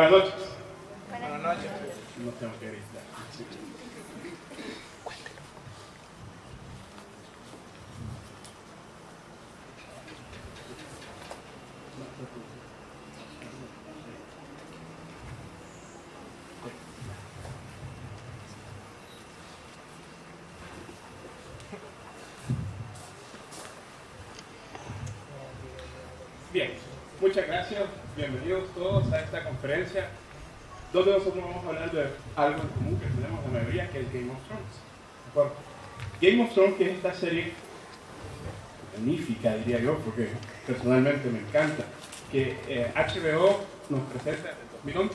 Buenas noches. Buenas noches. No tengo que gritar. Bien, muchas gracias, bienvenidos todos a esta conferencia donde nosotros vamos a hablar de algo en común que tenemos la mayoría, que es Game of Thrones. ¿De acuerdo? Game of Thrones, que es esta serie magnífica, diría yo, porque personalmente me encanta, que HBO nos presenta desde 2011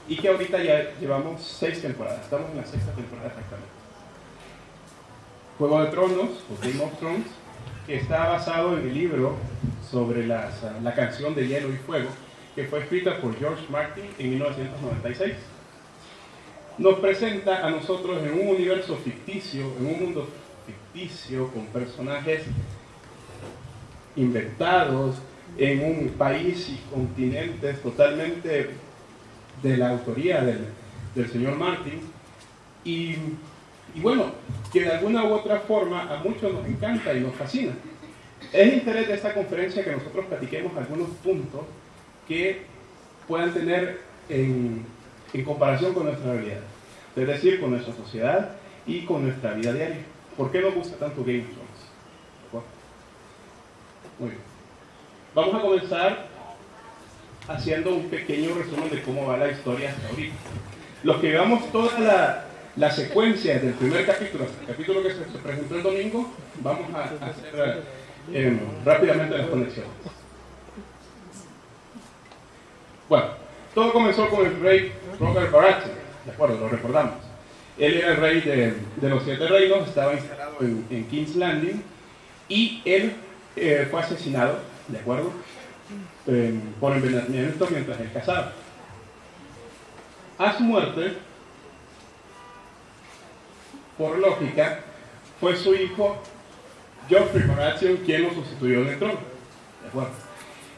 y que ahorita ya llevamos 6 temporadas, estamos en la 6ª temporada exactamente. Juego de Tronos, o Game of Thrones, que está basado en el libro sobre la canción de Hielo y Fuego, que fue escrita por George Martin en 1996. Nos presenta a nosotros en un universo ficticio, en un mundo ficticio, con personajes inventados, en un país y continentes totalmente de la autoría del señor Martin. Y bueno, que de alguna u otra forma a muchos nos encanta y nos fascina. Es interés de esta conferencia que nosotros platiquemos algunos puntos que puedan tener en comparación con nuestra realidad, es decir, con nuestra sociedad y con nuestra vida diaria. ¿Por qué nos gusta tanto Game of Thrones? ¿De acuerdo? Muy bien. Vamos a comenzar haciendo un pequeño resumen de cómo va la historia hasta ahorita. Los que veamos toda la secuencia del primer capítulo hasta el capítulo que se presentó el domingo, vamos a hacer rápidamente las conexiones. Bueno, todo comenzó con el rey Robert Baratheon, de acuerdo, lo recordamos. Él era el rey de los 7 reinos, estaba instalado en King's Landing y él fue asesinado, de acuerdo, por envenenamiento mientras él cazaba. A su muerte, por lógica, fue su hijo Joffrey Baratheon quien lo sustituyó en el trono, ¿de acuerdo?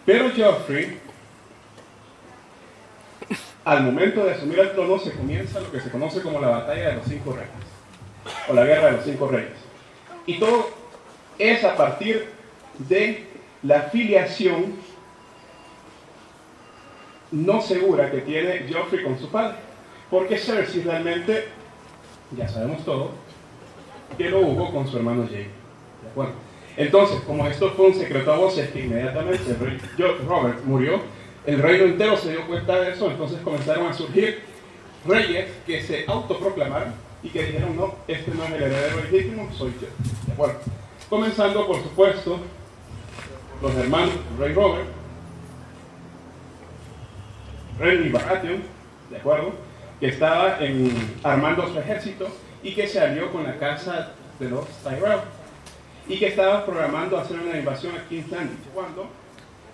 Pero Joffrey, al momento de asumir el trono, se comienza lo que se conoce como la batalla de los 5 reyes, o la guerra de los 5 reyes. Y todo es a partir de la filiación no segura que tiene Joffrey con su padre. Porque Cersei realmente, ya sabemos todo, que lo hubo con su hermano Jaime. ¿De acuerdo? Entonces, como esto fue un secreto a voces que inmediatamente el rey Robert murió, el reino entero se dio cuenta de eso, entonces comenzaron a surgir reyes que se autoproclamaron y que dijeron, no, este no es el heredero legítimo, soy yo. ¿De acuerdo? Comenzando, por supuesto, los hermanos del rey Robert, Renly Baratheon, ¿de acuerdo?, que estaba armando su ejército y que se alió con la casa de los Tyrell y que estaba programando hacer una invasión a King's Landing, cuando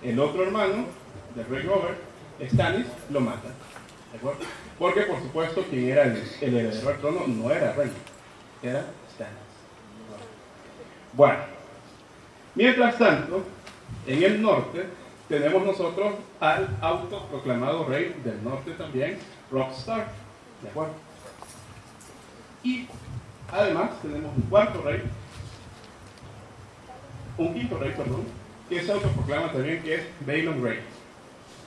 el otro hermano del rey Robert, Stannis, lo mata, ¿de acuerdo? Porque, por supuesto, quien era el heredero al trono no era Renly, era Stannis. Bueno, mientras tanto, en el norte tenemos nosotros al autoproclamado rey del norte también, Robb Stark, ¿de acuerdo? Y además tenemos un quinto rey, que se autoproclama también, que es Balon Rey.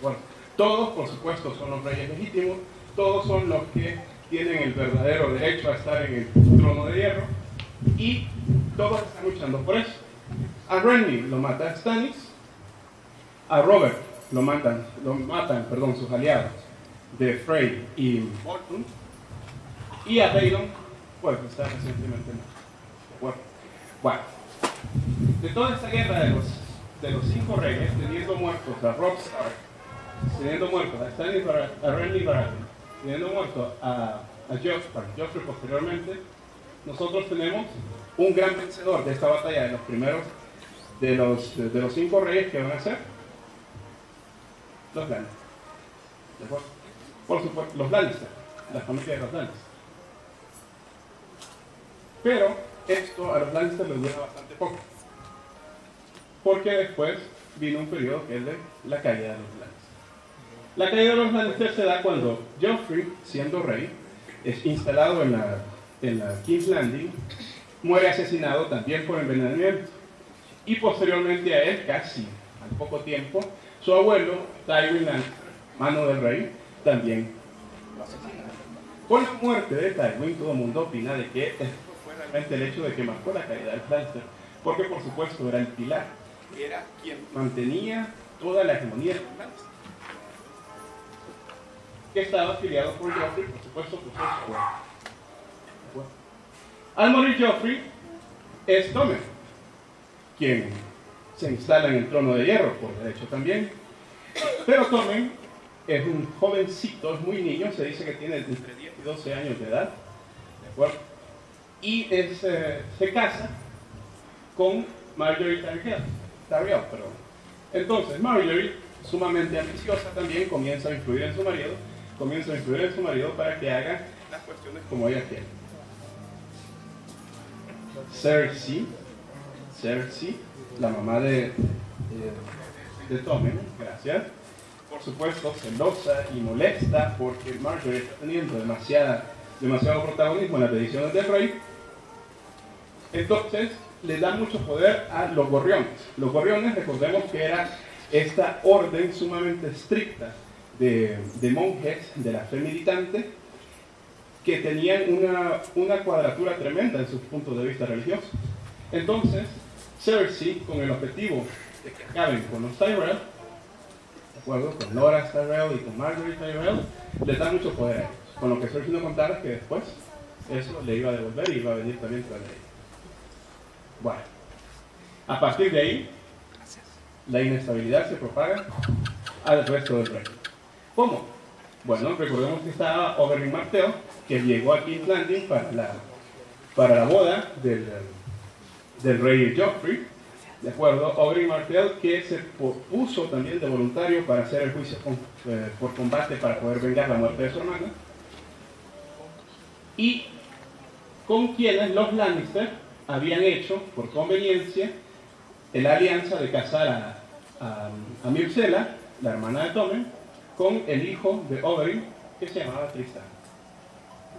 Bueno, todos, por supuesto, son los reyes legítimos, todos son los que tienen el verdadero derecho a estar en el trono de hierro, y todos están luchando por eso. A Renly lo mata Stannis, a Robert lo matan sus aliados de Frey y Bolton, y a Balon, pues está recientemente muerto. Bueno, de toda esta guerra de los 5 reyes, teniendo muertos a Robb Stark, teniendo muertos a Stannis, a Renly Baratheon, teniendo muerto a Joffrey posteriormente, nosotros tenemos un gran vencedor de esta batalla de los primeros de los 5 reyes, que van a ser los Lannister. Por supuesto, los Lannister, la familia de los Lannister. Pero esto a los Lannister les dura bastante poco, porque después vino un periodo que es de la caída de los Lannister. La caída de los Lannister se da cuando Joffrey, siendo rey, es instalado en la King's Landing, muere asesinado también por envenenamiento. Y posteriormente a él, casi al poco tiempo, su abuelo, Tywin Lannister, mano del rey, también lo asesina. Con la muerte de Tywin, todo el mundo opina de que esto fue realmente el hecho de que marcó la caída del Lannister, porque por supuesto era el pilar, era quien mantenía toda la hegemonía de los Lannister, que estaba afiliado por Joffrey, por supuesto, por su abuelo. Al morir Joffrey, es Tommen quien se instala en el trono de hierro, por derecho también. Pero Tommen es un jovencito, es muy niño, se dice que tiene entre 10 y 12 años de edad, ¿de acuerdo? Y se casa con Marjorie Tyrell, perdón. Entonces Marjorie, sumamente ambiciosa también, comienza a influir en su marido para que haga las cuestiones como ella quiere. Cersei, la mamá de Tommen, gracias, por supuesto celosa y molesta porque Marjorie está teniendo demasiado protagonismo en las decisiones del rey. Entonces le da mucho poder a los gorriones. Los gorriones, recordemos que era esta orden sumamente estricta de monjes de la fe militante que tenían una cuadratura tremenda en sus puntos de vista religiosos. Entonces Cersei, con el objetivo de que acaben con los Tyrell, ¿de acuerdo? Con Loras Tyrell y con Marjorie Tyrell, les da mucho poder a ellos. Con lo que Cersei no contara es que después eso le iba a devolver y iba a venir también tras de ella. Bueno, a partir de ahí, la inestabilidad se propaga al resto del reino. ¿Cómo? Bueno, recordemos que estaba Oberyn Martell, que llegó a King's Landing para la boda del rey Joffrey, ¿de acuerdo? Oberyn Martell, que se puso también de voluntario para hacer el juicio por combate para poder vengar la muerte de su hermana, y con quienes los Lannister habían hecho, por conveniencia, la alianza de casar a Myrcella, la hermana de Tommen, con el hijo de Oberyn, que se llamaba Tristán.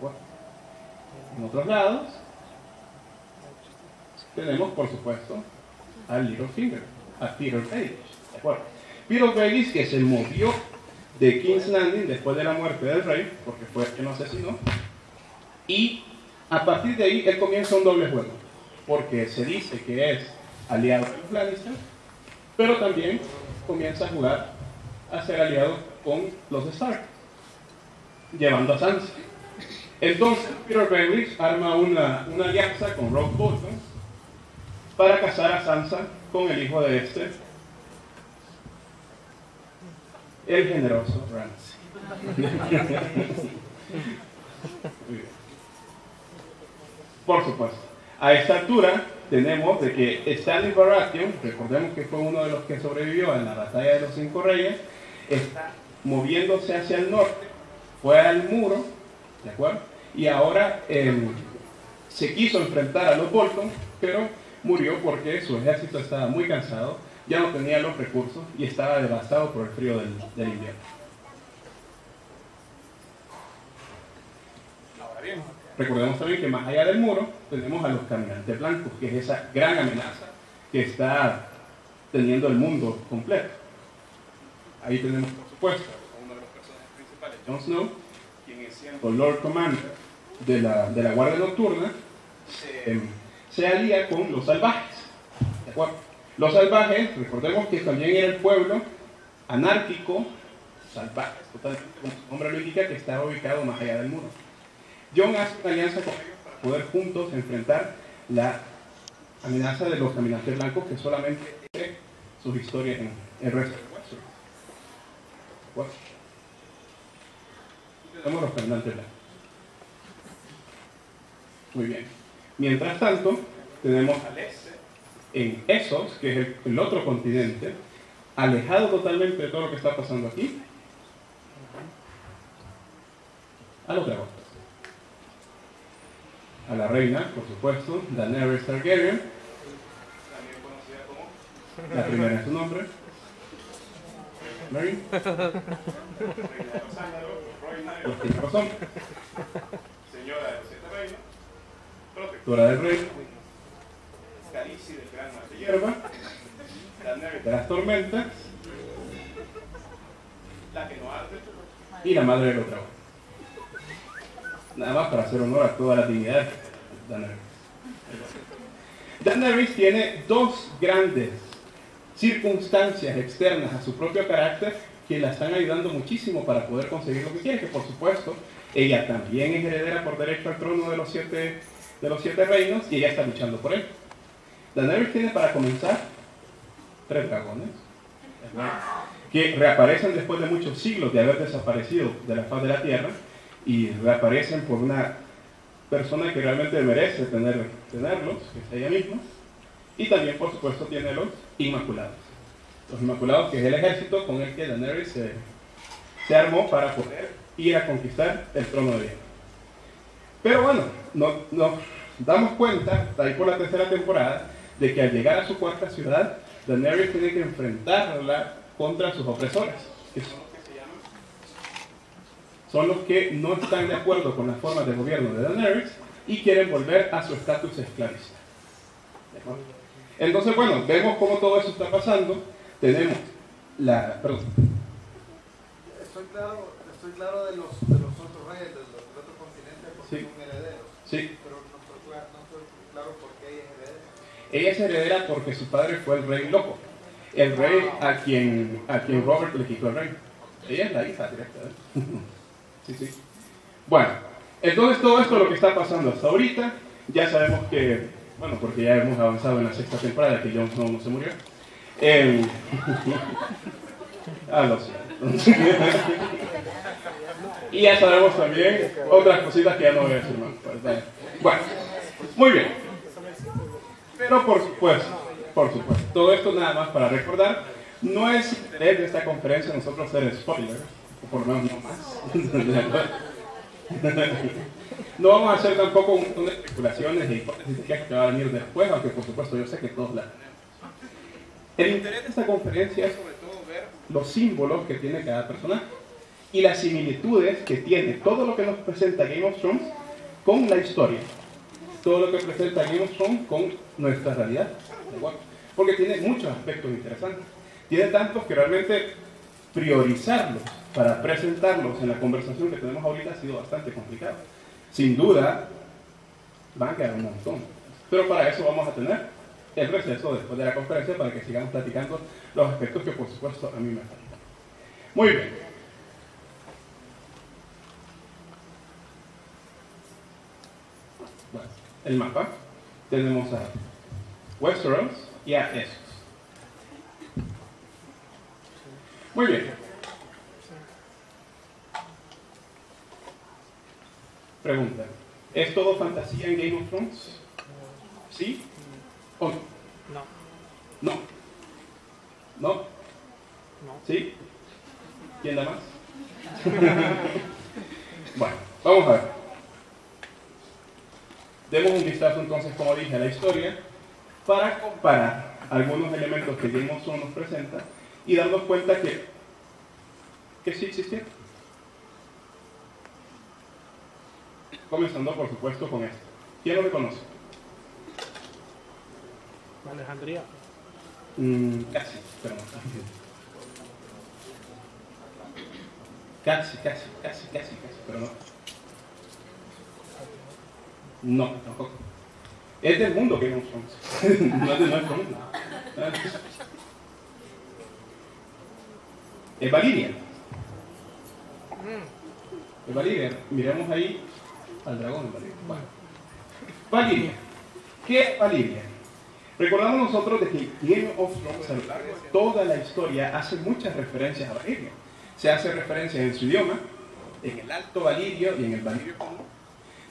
Bueno, en otros lados, tenemos, por supuesto, a Littlefinger, a Peter Baelish, ¿de acuerdo? Peter Baelish, que se movió de King's Landing después de la muerte del rey, porque fue el que lo asesinó, y a partir de ahí él comienza un doble juego, porque se dice que es aliado de los Lannister, pero también comienza a jugar a ser aliado con los Stark, llevando a Sansa. Entonces Peter Baelish arma una alianza con Robb Bolton para casar a Sansa con el hijo de el generoso Ramsay. Por supuesto, a esta altura tenemos de que Stannis Baratheon, recordemos que fue uno de los que sobrevivió en la batalla de los 5 reyes, está moviéndose hacia el norte, fue al muro, ¿de acuerdo? Y ahora se quiso enfrentar a los Bolton, pero murió porque su ejército estaba muy cansado, ya no tenía los recursos y estaba devastado por el frío del invierno. Ahora bien, recordemos también que más allá del muro tenemos a los caminantes blancos, que es esa gran amenaza que está teniendo el mundo completo. Ahí tenemos, por supuesto, a uno de los personajes principales, Jon Snow, quien es siendo Lord Commander de la Guardia Nocturna, se alía con los salvajes. ¿De acuerdo? Los salvajes, recordemos que también era el pueblo anárquico, salvaje, totalmente como su nombre lo indica, que estaba ubicado más allá del muro. Jon hace una alianza con ellos para poder juntos enfrentar la amenaza de los caminantes blancos, que solamente tiene sus historias en el resto del Westeros. Bueno, tenemos los caminantes blancos. Muy bien. Mientras tanto, tenemos al este, en Essos, que es el otro continente, alejado totalmente de todo lo que está pasando aquí, a los dragones. A la reina, por supuesto, Daenerys Targaryen, también conocida como la primera en su nombre, Marine, reina de los Ángeles, los primeros hombres, señora de los 7 reinos, protectora del reino, Calici del gran mar de hierba, Daenerys de las tormentas, la que no arde y la madre de los dragones. Nada más para hacer honor a toda la dignidad de Daenerys. Daenerys tiene dos grandes circunstancias externas a su propio carácter que la están ayudando muchísimo para poder conseguir lo que quiere, que por supuesto ella también es heredera por derecho al trono de los siete reinos y ella está luchando por él. Daenerys tiene para comenzar 3 dragones que reaparecen después de muchos siglos de haber desaparecido de la faz de la tierra y reaparecen por una persona que realmente merece tenerlos, que es ella misma. Y también, por supuesto, tiene los Inmaculados. Los Inmaculados, que es el ejército con el que Daenerys se armó para poder ir a conquistar el trono de hierro. Pero bueno, nos damos cuenta, ahí por la 3ª temporada, de que al llegar a su 4ª ciudad, Daenerys tiene que enfrentarla contra sus opresores, que son los que no están de acuerdo con las formas de gobierno de Daenerys y quieren volver a su estatus esclavista. Entonces, bueno, vemos cómo todo eso está pasando. Tenemos la... Perdón. Estoy claro de los otros reyes del otro continente porque son herederos. Sí. Pero no estoy claro por qué ella es heredera. Ella es heredera porque su padre fue el rey loco. El rey a quien Robert le quitó el reino. Ella es la hija directa, ¿eh? Sí. Bueno, entonces todo esto lo que está pasando hasta ahorita, ya sabemos que, bueno, porque ya hemos avanzado en la 6ª temporada, que Jon Snow no se murió. Lo siento. Y ya sabemos también otras cositas que ya no voy a decir más. Bueno, muy bien. Pero por supuesto, todo esto nada más para recordar, no es interés de esta conferencia nosotros hacer spoilers, o por lo menos no más. No vamos a hacer tampoco un montón de especulaciones e hipótesis de qué va a venir después, aunque por supuesto yo sé que todos la tenemos. El interés de esta conferencia es sobre todo ver los símbolos que tiene cada personaje y las similitudes que tiene todo lo que nos presenta Game of Thrones con la historia. Todo lo que presenta Game of Thrones con nuestra realidad. Porque tiene muchos aspectos interesantes. Tiene tantos que realmente priorizarlos para presentarlos en la conversación que tenemos ahorita ha sido bastante complicado. Sin duda, van a quedar un montón. Pero para eso vamos a tener el receso después de la conferencia para que sigamos platicando los aspectos que por supuesto a mí me faltan. Muy bien. Bueno, el mapa. Tenemos a Westeros y a Essos. Muy bien. Pregunta. ¿Es todo fantasía en Game of Thrones? ¿Sí o no? No. No. ¿No? ¿Sí? ¿Quién da más? Bueno, vamos a ver. Demos un vistazo entonces, como dije, a la historia para comparar algunos elementos que Game of Thrones nos presenta y darnos cuenta que sí existieron. Comenzando, por supuesto, con esto. ¿Quién lo reconoce? Alejandría. Casi, pero no. Casi, pero no. No, tampoco. Es del mundo Game of Thrones. No es de nuestro mundo. Es Valyria. Es Valyria. Miremos ahí al dragón de Valyria. Bueno. Valyria. ¿Qué es Valyria? Recordamos nosotros de que Game of Thrones a lo largo de toda la historia hace muchas referencias a Valyria. Se hace referencia en su idioma, en el Alto Valirio y en el Valirio Común.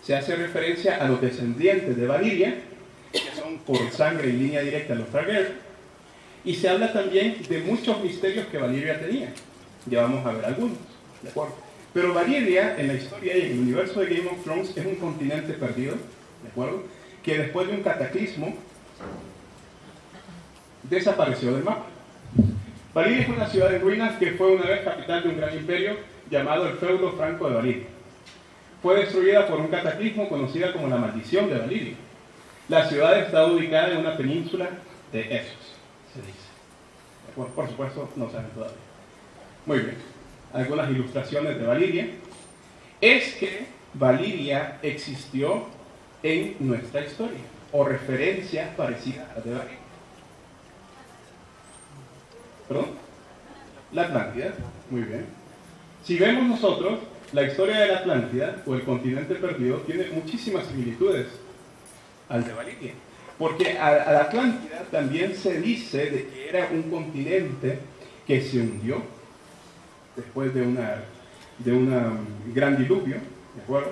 Se hace referencia a los descendientes de Valyria, que son por sangre y línea directa los Targaryen. Y se habla también de muchos misterios que Valyria tenía. Ya vamos a ver algunos, ¿de acuerdo? Pero Valyria, en la historia y en el universo de Game of Thrones, es un continente perdido, ¿de acuerdo? Que después de un cataclismo desapareció del mapa. Valiria es una ciudad en ruinas que fue una vez capital de un gran imperio llamado el feudo franco de Valiria. Fue destruida por un cataclismo conocida como la maldición de Valiria. La ciudad está ubicada en una península de Esos, se dice. Por supuesto, no saben todavía. Muy bien. Algunas ilustraciones de Valiria. Es que Valiria existió en nuestra historia, o referencias parecidas a de Valiria. ¿Perdón? La Atlántida. Muy bien. Si vemos nosotros, la historia de la Atlántida, o el continente perdido, tiene muchísimas similitudes al de Valiria. Porque a la Atlántida también se dice de que era un continente que se hundió después de un gran diluvio, ¿de acuerdo?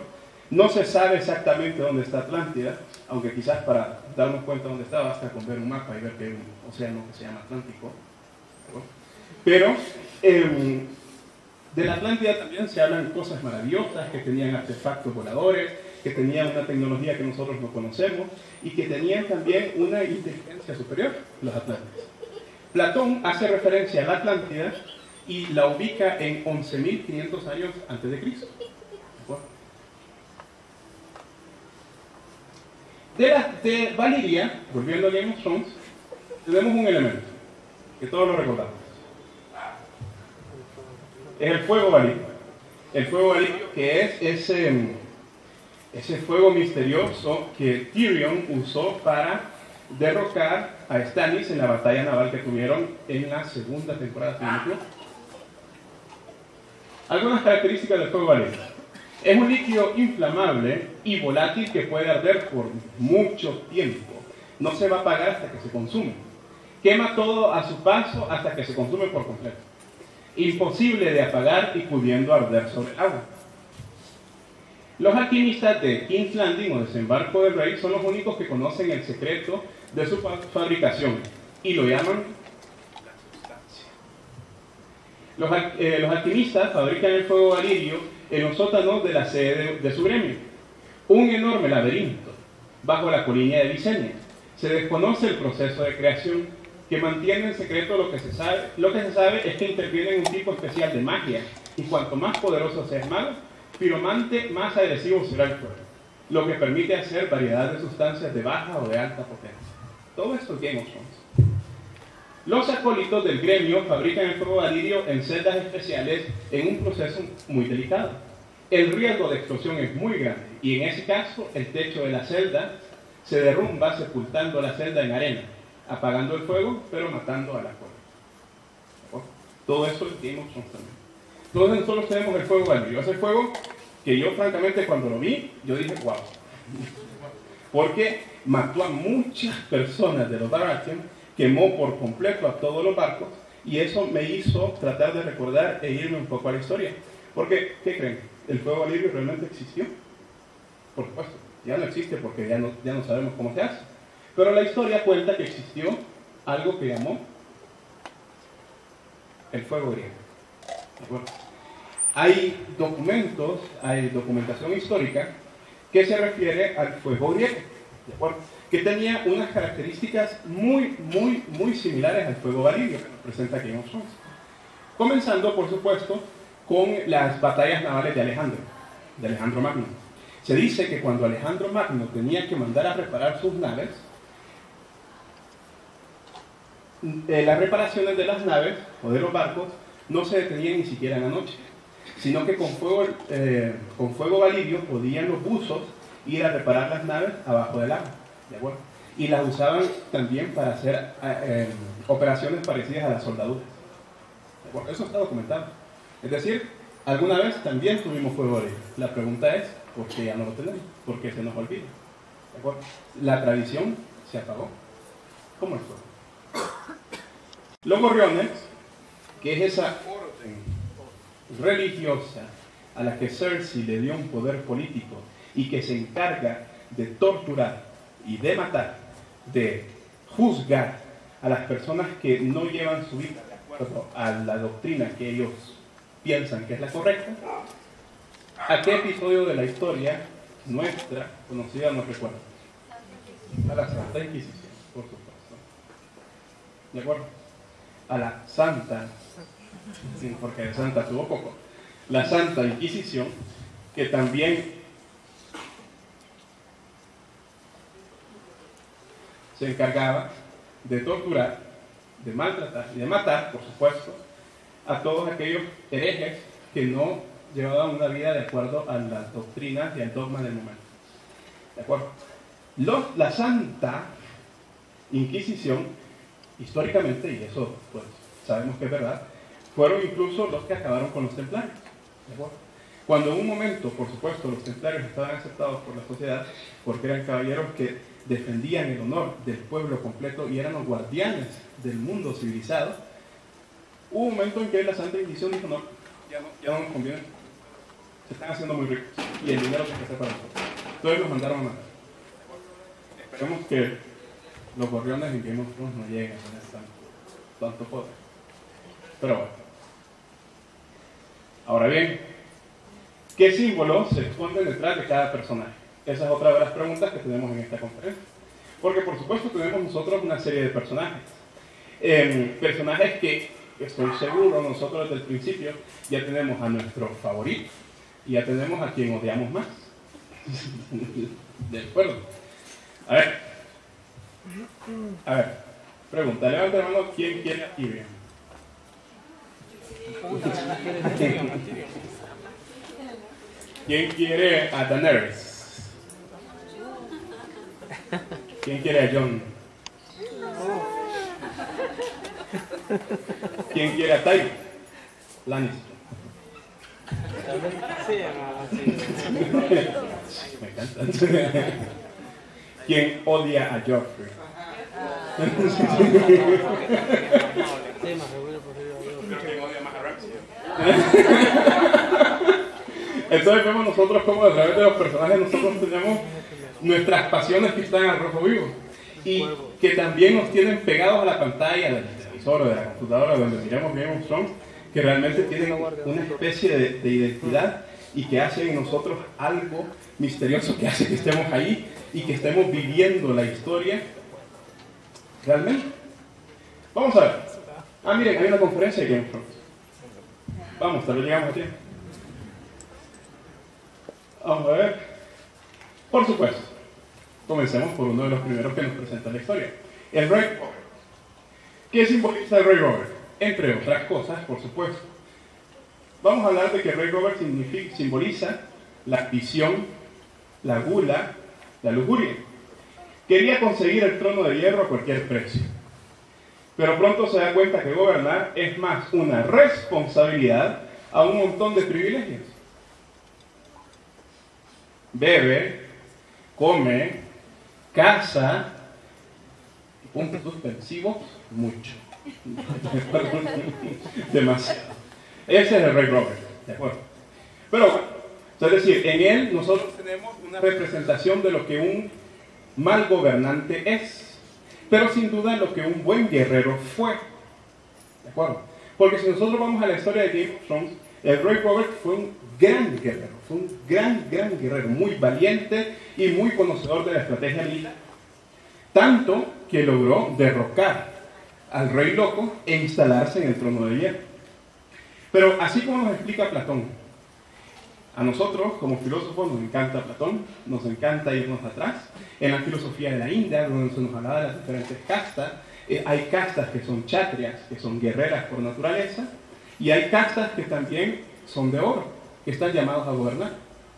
No se sabe exactamente dónde está Atlántida, aunque quizás para darnos cuenta dónde está basta con ver un mapa y ver que hay un océano que se llama Atlántico. Pero de la Atlántida también se hablan cosas maravillosas, que tenían artefactos voladores, que tenían una tecnología que nosotros no conocemos y que tenían también una inteligencia superior, los atlantes. Platón hace referencia a la Atlántida y la ubica en 11.500 años antes de Cristo. De Valiria, volviendo a Game of Thrones, tenemos un elemento que todos lo recordamos. Es el fuego valirio. El fuego valirio, que es ese fuego misterioso que Tyrion usó para derrocar a Stannis en la batalla naval que tuvieron en la segunda temporada. Algunas características del fuego valirio. Es un líquido inflamable y volátil que puede arder por mucho tiempo. No se va a apagar hasta que se consume. Quema todo a su paso hasta que se consume por completo. Imposible de apagar y pudiendo arder sobre el agua. Los alquimistas de King's Landing o Desembarco del Rey son los únicos que conocen el secreto de su fabricación y lo llaman la sustancia. Los alquimistas fabrican el fuego valirio en los sótanos de la sede de su gremio, un enorme laberinto bajo la colina de Visenya. Se desconoce el proceso de creación, que mantiene en secreto lo que se sabe. Lo que se sabe es que interviene en un tipo especial de magia, y cuanto más poderoso sea el mago, piromante, más agresivo será el fuego, lo que permite hacer variedad de sustancias de baja o de alta potencia. Todo esto es Game of Thrones. Los acólitos del gremio fabrican el fuego valirio en celdas especiales en un proceso muy delicado. El riesgo de explosión es muy grande, y en ese caso el techo de la celda se derrumba sepultando la celda en arena, apagando el fuego, pero matando a la cola. Todo esto es Game of Thrones también. Entonces nosotros tenemos el fuego valirio. Ese fuego que yo francamente cuando lo vi, yo dije, wow. Porque mató a muchas personas de los Baratheon, quemó por completo a todos los barcos, y eso me hizo tratar de recordar e irme un poco a la historia. Porque, ¿qué creen? ¿El fuego valirio realmente existió? Por supuesto, ya no existe porque ya no sabemos cómo se hace. Pero la historia cuenta que existió algo que llamó el fuego griego. ¿De acuerdo? Hay documentos, hay documentación histórica que se refiere al fuego griego, ¿de acuerdo? Que tenía unas características muy similares al fuego valirio que nos presenta Game of Thrones. Comenzando, por supuesto, con las batallas navales de Alejandro Magno. Se dice que cuando Alejandro Magno tenía que mandar a reparar sus naves, las reparaciones de las naves o de los barcos no se detenían ni siquiera en la noche, sino que con fuego valirio podían los buzos ir a reparar las naves abajo del agua, ¿de acuerdo? Y las usaban también para hacer operaciones parecidas a las soldaduras, ¿de acuerdo? Eso está documentado. Es decir, alguna vez también tuvimos fuego valirio. La pregunta es, ¿por qué ya no lo tenemos? ¿Por qué se nos olvida? ¿De acuerdo? La tradición se apagó. ¿Cómo es fuego? Los gorriones, que es esa orden religiosa a la que Cersei le dio un poder político y que se encarga de torturar y de matar, de juzgar a las personas que no llevan su vida de acuerdo a la doctrina que ellos piensan que es la correcta, ¿a qué episodio de la historia nuestra conocida nos recuerda? A la Santa Inquisición, por supuesto. ¿De acuerdo? a la Santa, sí, porque de Santa tuvo poco, la Santa Inquisición, que también se encargaba de torturar, de maltratar y de matar, por supuesto, a todos aquellos herejes que no llevaban una vida de acuerdo a las doctrinas y al dogma del momento. ¿De acuerdo? La Santa Inquisición, históricamente, y eso pues sabemos que es verdad, fueron incluso los que acabaron con los templarios. ¿De acuerdo? Cuando en un momento, por supuesto, los templarios estaban aceptados por la sociedad porque eran caballeros que defendían el honor del pueblo completo y eran los guardianes del mundo civilizado, hubo un momento en que la Santa Inquisición dijo: no, ya no nos conviene, se están haciendo muy ricos y el dinero tiene que ser para nosotros. Entonces los mandaron a matar. Esperemos que los gorriones en Game of Thrones no lleguen a tener tanto poder. Pero bueno. Ahora bien, ¿qué símbolos se esconden detrás de cada personaje? Esa es otra de las preguntas que tenemos en esta conferencia. Porque por supuesto tenemos nosotros una serie de personajes. Personajes que estoy seguro nosotros desde el principio ya tenemos a nuestro favorito y ya tenemos a quien odiamos más. De acuerdo. A ver, pregunta, levanta la mano, ¿quién quiere a Tyrion? ¿Quién quiere a Daenerys? ¿Quién quiere a Jon? ¿Quién quiere a Tyrion? Lannister. Me encanta. ¿Quién odia a Joffrey? ¿Quién odia más a Ramsay? Entonces vemos nosotros como a través de los personajes nosotros tenemos nuestras pasiones que están al rojo vivo y que también nos tienen pegados a la pantalla del televisor o de la computadora donde miramos Game of Thrones, que realmente tienen una especie de identidad y que hace en nosotros algo misterioso que hace que estemos ahí y que estemos viviendo la historia realmente. Vamos a ver. Miren, hay una conferencia de Game of Thrones. Vamos, tal vez llegamos a tiempo. Vamos a ver. Por supuesto, comencemos por uno de los primeros que nos presenta la historia. El Rey Robert. ¿Qué simboliza el Rey Robert? Entre otras cosas, por supuesto. Vamos a hablar de que el Rey Robert simboliza la ambición, la gula, la lujuria. Quería conseguir el trono de hierro a cualquier precio. Pero pronto se da cuenta que gobernar es más una responsabilidad a un montón de privilegios. Bebe, come, casa, puntos suspensivos, mucho. Demasiado. Ese es el Rey Robert, ¿de acuerdo? Pero bueno, es decir, en él nosotros tenemos una representación de lo que un mal gobernante es, pero sin duda lo que un buen guerrero fue, ¿de acuerdo? Porque si nosotros vamos a la historia de Game of Thrones, el Rey Robert fue un gran guerrero, fue un gran guerrero, muy valiente y muy conocedor de la estrategia militar, tanto que logró derrocar al rey loco e instalarse en el trono de hierro. Pero así como nos explica Platón, a nosotros como filósofos nos encanta Platón, nos encanta irnos atrás. En la filosofía de la India, donde se nos hablaba de las diferentes castas, hay castas que son chátrias, que son guerreras por naturaleza, y hay castas que también son de oro, que están llamados a gobernar.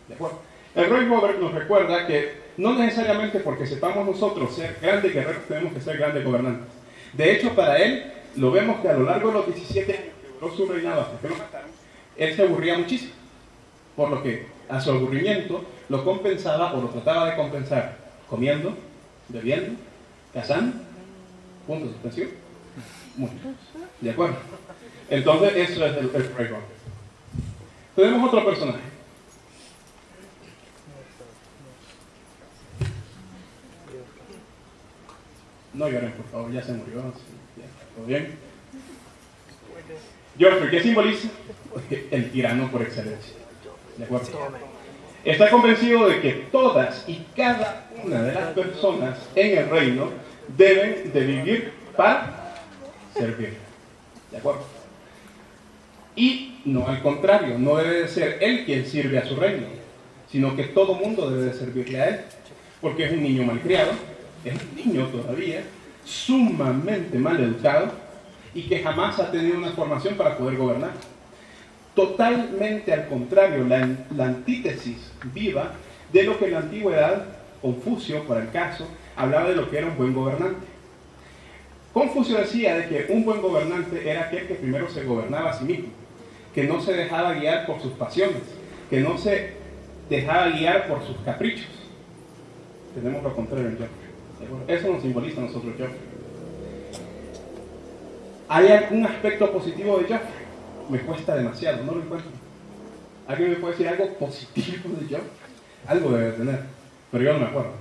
¿De acuerdo? El Rey Robert nos recuerda que no necesariamente porque sepamos nosotros ser grandes guerreros tenemos que ser grandes gobernantes. De hecho, para él, lo vemos que a lo largo de los 17 años que duró su reinado hasta que lo mataron, él se aburría muchísimo. Por lo que a su aburrimiento lo compensaba o lo trataba de compensar comiendo, bebiendo, cazando, punto suspensivo, mucho. ¿De acuerdo? Entonces, eso es el Rey Robert. Tenemos otro personaje. No lloren, por favor, ya se murió. Ya, ¿todo bien? Joffrey, ¿qué simboliza? El tirano por excelencia. ¿De acuerdo? Está convencido de que todas y cada una de las personas en el reino deben de vivir para servir. ¿De acuerdo? Y no al contrario, no debe de ser él quien sirve a su reino, sino que todo mundo debe de servirle a él, porque es un niño malcriado, es un niño todavía, sumamente mal educado, y que jamás ha tenido una formación para poder gobernar. Totalmente al contrario, la antítesis viva de lo que en la antigüedad, Confucio, por el caso, hablaba de lo que era un buen gobernante. Confucio decía de que un buen gobernante era aquel que primero se gobernaba a sí mismo, que no se dejaba guiar por sus pasiones, que no se dejaba guiar por sus caprichos. Tenemos lo contrario en Joffrey. Eso nos simboliza a nosotros Joffrey. ¿Hay algún aspecto positivo de Joffrey? Me cuesta demasiado, no lo encuentro. ¿Alguien me puede decir algo positivo de Joffrey? Algo debe tener, pero yo no me acuerdo.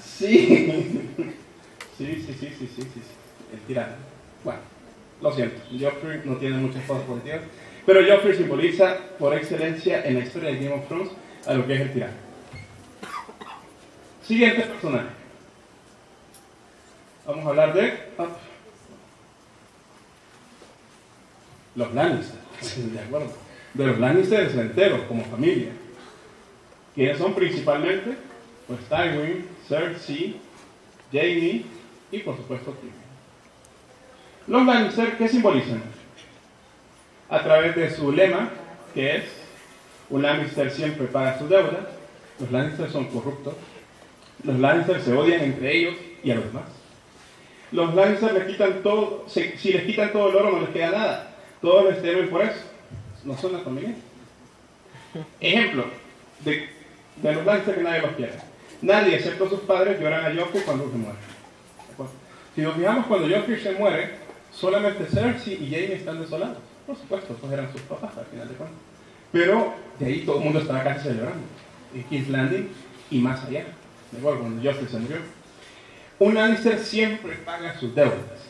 Sí. Sí. El tirano. Bueno, lo siento, Joffrey no tiene muchas cosas positivas, pero Joffrey simboliza por excelencia en la historia de Game of Thrones a lo que es el tirano. Siguiente personaje. Vamos a hablar de los Lannister, ¿de acuerdo? De los Lannister enteros, como familia. ¿Quiénes son principalmente? Pues Tywin, Cersei, Jaime y por supuesto Tyrion. Los Lannister, ¿qué simbolizan? A través de su lema, que es un Lannister siempre paga su deuda. Los Lannister son corruptos. Los Lannister se odian entre ellos y a los demás. Los Lannister les quitan todo, si les quitan todo el oro no les queda nada. Todos les temen por eso. No son la familia. Ejemplo de los Lannister que nadie los quiere. Nadie, excepto sus padres, lloran a Joffrey cuando se muere. Si nos fijamos, cuando Joffrey se muere, solamente Cersei y Jaime están desolados. Por supuesto, estos eran sus papás al final de cuentas. Pero de ahí todo el mundo estaba casi celebrando. En King's Landing y más allá. De acuerdo, cuando Joffrey se murió. Un Lannister siempre paga sus deudas.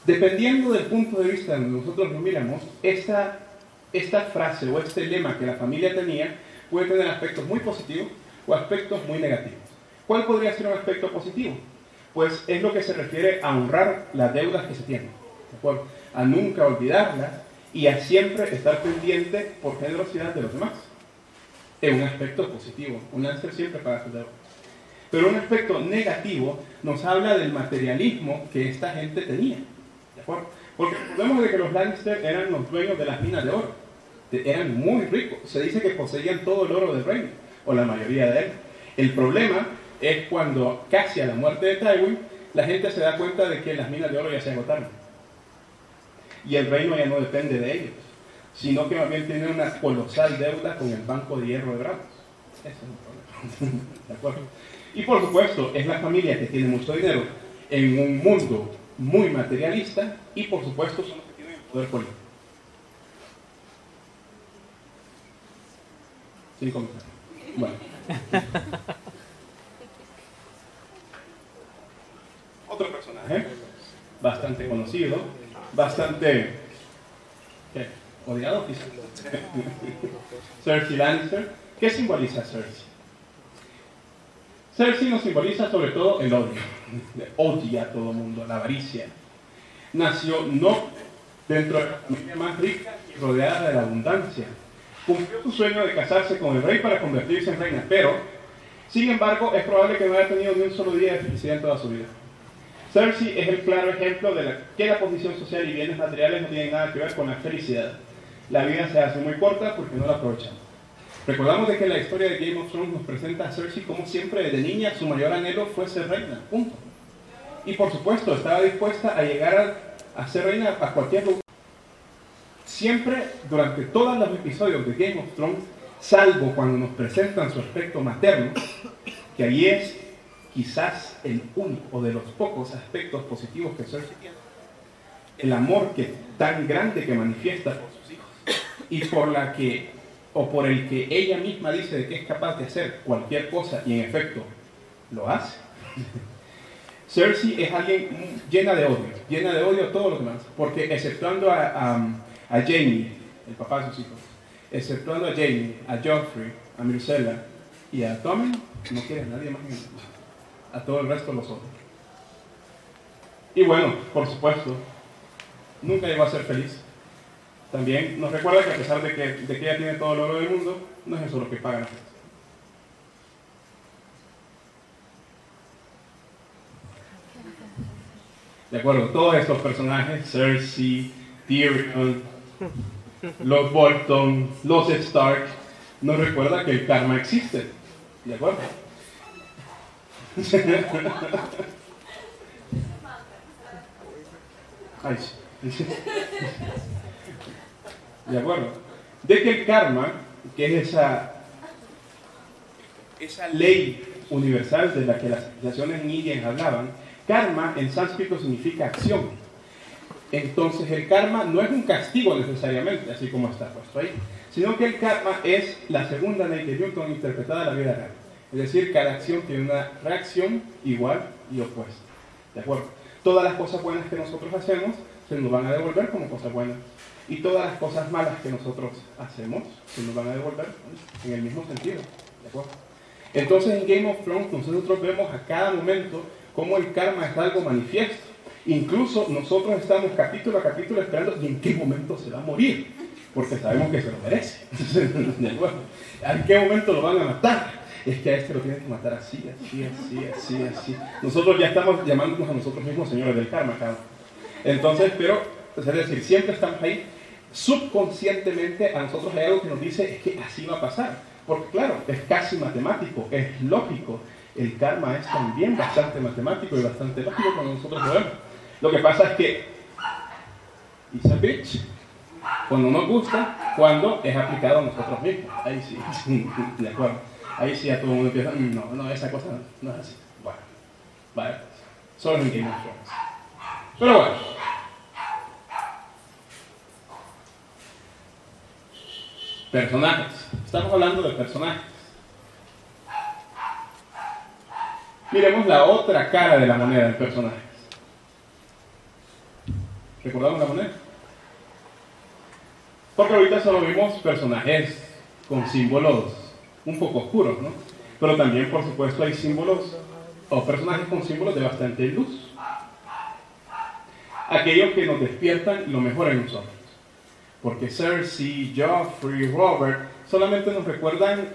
Dependiendo del punto de vista donde nosotros lo miramos, esta frase o este lema que la familia tenía puede tener aspectos muy positivos o aspectos muy negativos. ¿Cuál podría ser un aspecto positivo? Pues es lo que se refiere a honrar las deudas que se tienen, ¿de acuerdo? A nunca olvidarlas y a siempre estar pendiente por generosidad de los demás. Es un aspecto positivo. Un Lannister siempre paga sus deudas. Pero un aspecto negativo nos habla del materialismo que esta gente tenía, ¿de acuerdo? Porque recordemos de que los Lannister eran los dueños de las minas de oro. Eran muy ricos. Se dice que poseían todo el oro del reino, o la mayoría de él. El problema es cuando, casi a la muerte de Tywin, la gente se da cuenta de que las minas de oro ya se agotaron. Y el reino ya no depende de ellos, sino que más bien tiene una colosal deuda con el Banco de Hierro de Bravos. Ese es el problema. ¿De acuerdo? Y por supuesto, es la familia que tiene mucho dinero en un mundo muy materialista y por supuesto son los que tienen el poder político. 5 minutos. Bueno. Otro personaje, bastante conocido, bastante odiado quizás. Cersei Lannister. ¿Qué simboliza Cersei? Cersei nos simboliza sobre todo el odio. Odia a todo el mundo, la avaricia. Nació no dentro de la familia más rica y rodeada de la abundancia. Cumplió su sueño de casarse con el rey para convertirse en reina, pero, sin embargo, es probable que no haya tenido ni un solo día de felicidad en toda su vida. Cersei es el claro ejemplo de que la posición social y bienes materiales no tienen nada que ver con la felicidad. La vida se hace muy corta porque no la aprovechamos. Recordamos de que la historia de Game of Thrones nos presenta a Cersei como siempre desde niña su mayor anhelo fue ser reina, punto. Y por supuesto estaba dispuesta a llegar a ser reina a cualquier lugar. Siempre, durante todos los episodios de Game of Thrones, salvo cuando nos presentan su aspecto materno, que ahí es quizás el único de los pocos aspectos positivos que Cersei tiene, el amor tan grande que manifiesta por sus hijos y por el que ella misma dice de que es capaz de hacer cualquier cosa y en efecto lo hace. Cersei es alguien llena de odio a todo lo demás, porque exceptuando a Jaime, el papá de sus hijos, exceptuando a Jaime, a Joffrey, a Myrcella y a Tommen, no quiere a nadie más en el mundo. A todo el resto los odia. Y bueno, por supuesto, nunca llegó a ser feliz. También nos recuerda que a pesar de que ella tiene todo el oro del mundo, no es eso lo que paga la gente. De acuerdo, todos estos personajes, Cersei, Tyrion, los Bolton, los Stark, nos recuerda que el karma existe. ¿De acuerdo? Ay, sí. ¿De acuerdo? De que el karma, que es esa ley universal de la que las civilizaciones indias hablaban, karma en sánscrito significa acción. Entonces el karma no es un castigo necesariamente, así como está puesto ahí, sino que el karma es la segunda ley de Newton interpretada en la vida real. Es decir, cada acción tiene una reacción igual y opuesta. ¿De acuerdo? Todas las cosas buenas que nosotros hacemos se nos van a devolver como cosas buenas. Y todas las cosas malas que nosotros hacemos se nos van a devolver en el mismo sentido. ¿De acuerdo? Entonces en Game of Thrones nosotros vemos a cada momento cómo el karma es algo manifiesto. Incluso nosotros estamos capítulo a capítulo esperando y en qué momento se va a morir, porque sabemos que se lo merece. ¿De acuerdo? ¿En qué momento lo van a matar? Es que a este lo tienen que matar así, así, así, así, así. Nosotros ya estamos llamándonos a nosotros mismos señores del karma, cabrón. Entonces, pero, es decir, siempre estamos ahí. Subconscientemente a nosotros hay algo que nos dice es que así va a pasar. Porque claro, es casi matemático, es lógico. El karma es también bastante matemático y bastante lógico cuando nosotros lo vemos. Lo que pasa es que it's a bitch cuando nos gusta, cuando es aplicado a nosotros mismos. Ahí sí, de acuerdo. Ahí sí a todo el mundo empieza, no, esa cosa no es así. Bueno, vale, solo en Game of Thrones. Pero bueno. Personajes. Estamos hablando de personajes. Miremos la otra cara de la moneda del personaje. ¿Recordamos la moneda? Porque ahorita solo vimos personajes con símbolos un poco oscuros, ¿no? Pero también, por supuesto, hay símbolos o personajes con símbolos de bastante luz. Aquellos que nos despiertan lo mejor en nosotros. Porque Cersei, Joffrey, Robert solamente nos recuerdan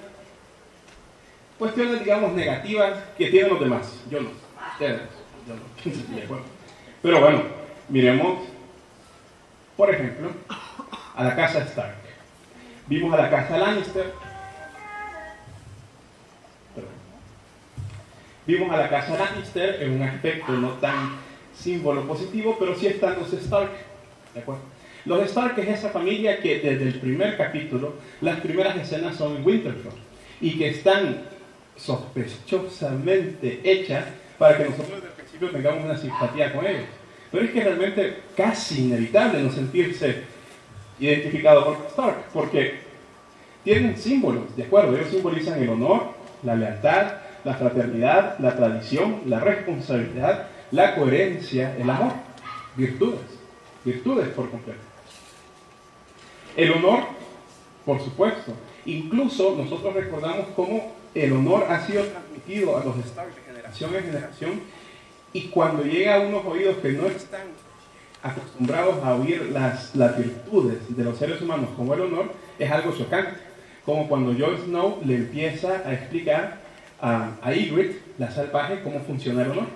cuestiones, digamos, negativas que tienen los demás. Yo no. Ustedes, yo no. De acuerdo. Pero bueno, miremos, por ejemplo, a la casa Stark. Vimos a la casa Lannister. Vimos a la casa Lannister en un aspecto no tan símbolo positivo, pero sí están los Stark. ¿De acuerdo? Los Stark es esa familia que desde el primer capítulo, las primeras escenas son en Winterfell y que están sospechosamente hechas para que nosotros desde el principio tengamos una simpatía con ellos. Pero es que realmente casi inevitable no sentirse identificado con Stark, porque tienen símbolos, ¿de acuerdo? Ellos simbolizan el honor, la lealtad, la fraternidad, la tradición, la responsabilidad, la coherencia, el amor, virtudes por completo. El honor, por supuesto. Incluso nosotros recordamos cómo el honor ha sido transmitido a los Stark de generación en generación, y cuando llega a unos oídos que no están acostumbrados a oír las virtudes de los seres humanos como el honor, es algo chocante. Como cuando Jon Snow le empieza a explicar a Ygritte, la salvaje, cómo funciona el honor.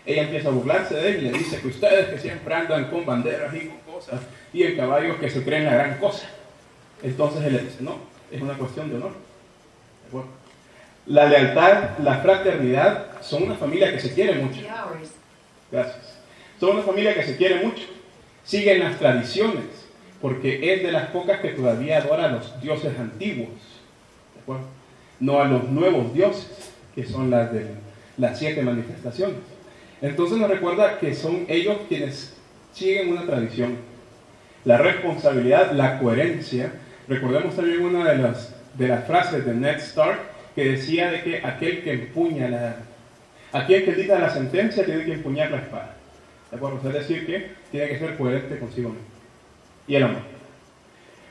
Ella empieza a burlarse de él y le dice que ustedes que siempre andan con banderas y con cosas y en caballos que se creen la gran cosa. Entonces él le dice, no, es una cuestión de honor. ¿De acuerdo? La lealtad, la fraternidad, son una familia que se quiere mucho. Gracias. Son una familia que se quiere mucho. Siguen las tradiciones, porque es de las pocas que todavía adora a los dioses antiguos. ¿De acuerdo? No a los nuevos dioses, que son las de las 7 manifestaciones. Entonces nos recuerda que son ellos quienes siguen una tradición. La responsabilidad, la coherencia. Recordemos también una de las frases de Ned Stark que decía de que aquel que empuña Aquí el que dicta la sentencia tiene que empuñar la espada. ¿De acuerdo? Es decir, que tiene que ser coherente consigo mismo. Y el amor.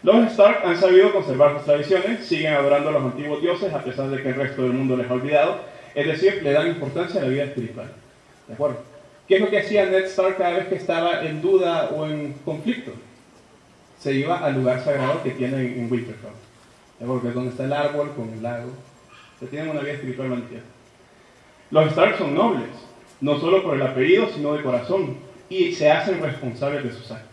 Los Stark han sabido conservar sus tradiciones, siguen adorando a los antiguos dioses a pesar de que el resto del mundo les ha olvidado, es decir, le dan importancia a la vida espiritual. ¿De acuerdo? ¿Qué es lo que hacía Ned Stark cada vez que estaba en duda o en conflicto? Se iba al lugar sagrado que tiene en Winterfell. ¿De acuerdo? Que es donde está el árbol con el lago. Que tienen una vida espiritual manifiesta. Los Stark son nobles, no solo por el apellido, sino de corazón, y se hacen responsables de sus actos.